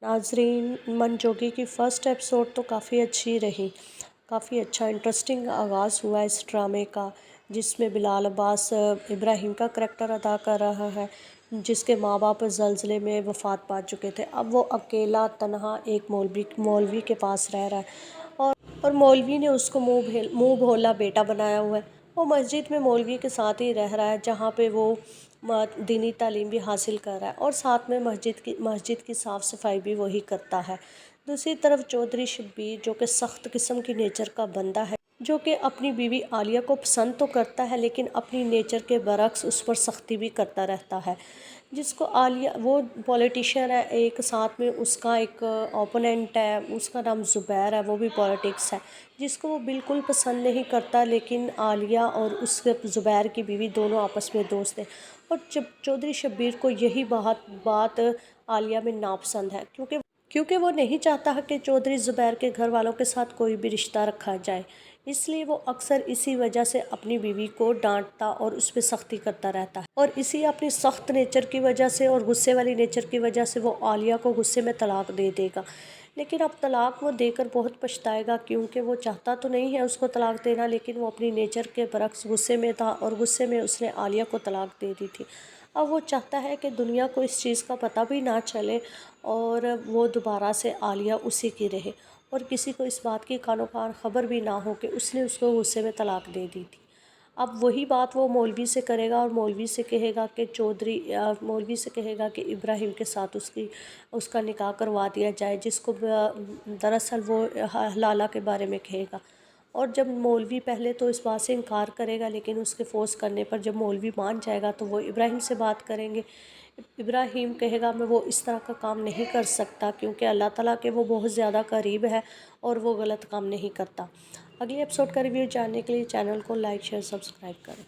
नाजरीन, मनजोगी की first episode तो काफ़ी अच्छी रही। काफ़ी अच्छा इंटरेस्टिंग आगाज़ हुआ इस ड्रामे का, जिसमें बिलाल अब्बास इब्राहिम का करैक्टर अदा कर रहा है, जिसके माँ बाप ज़लज़ले में वफ़ात पा चुके थे। अब वो अकेला तन्हा एक मौलवी के पास रह रहा है, और मौलवी ने उसको मुँह भोला बेटा बनाया हुआ है। वो मस्जिद में मौलवी के साथ ही रह रहा है, जहाँ पे वो दीनी तालीम भी हासिल कर रहा है, और साथ में मस्जिद की साफ़ सफाई भी वही करता है। दूसरी तरफ चौधरी शब्बीर, जो कि सख्त किस्म की नेचर का बंदा है, जो कि अपनी बीवी आलिया को पसंद तो करता है, लेकिन अपनी नेचर के बरक्स उस पर सख्ती भी करता रहता है। जिसको आलिया, वो पॉलिटिशियन है, एक साथ में उसका एक ओपोनेंट है, उसका नाम ज़ुबैर है, वो भी पॉलिटिक्स है, जिसको वो बिल्कुल पसंद नहीं करता। लेकिन आलिया और उसके ज़ुबैर की बीवी दोनों आपस में दोस्त हैं, और जब चौधरी शब्बीर को यही बात आलिया में नापसंद है, क्योंकि वो नहीं चाहता है कि चौधरी ज़ुबैर के घर वालों के साथ कोई भी रिश्ता रखा जाए। इसलिए वो अक्सर इसी वजह से अपनी बीवी को डांटता और उस पर सख्ती करता रहता है, और इसी अपनी सख्त नेचर की वजह से और गुस्से वाली नेचर की वजह से वो आलिया को गुस्से में तलाक दे देगा। लेकिन अब तलाक वो देकर बहुत पछताएगा, क्योंकि वो चाहता तो नहीं है उसको तलाक देना, लेकिन वो अपनी नेचर के बरक्स गुस्से में था, और गुस्से में उसने आलिया को तलाक दे दी थी। अब वो चाहता है कि दुनिया को इस चीज़ का पता भी ना चले, और वो दोबारा से आलिया उसी की रहे, और किसी को इस बात की कानो कान खबर भी ना हो कि उसने उसको गुस्से में तलाक दे दी थी। अब वही बात वो मौलवी से करेगा, और मौलवी से कहेगा कि इब्राहिम के साथ उसका निकाह करवा दिया जाए, जिसको दरअसल वो हलाला के बारे में कहेगा। और जब मौलवी पहले तो इस बात से इनकार करेगा, लेकिन उसके फोर्स करने पर जब मौलवी मान जाएगा तो वो इब्राहिम से बात करेंगे। इब्राहिम कहेगा मैं वो इस तरह का काम नहीं कर सकता, क्योंकि अल्लाह ताला के वो बहुत ज़्यादा करीब है और वो गलत काम नहीं करता। अगले एपिसोड का रिव्यू जानने के लिए चैनल को लाइक शेयर सब्सक्राइब करें।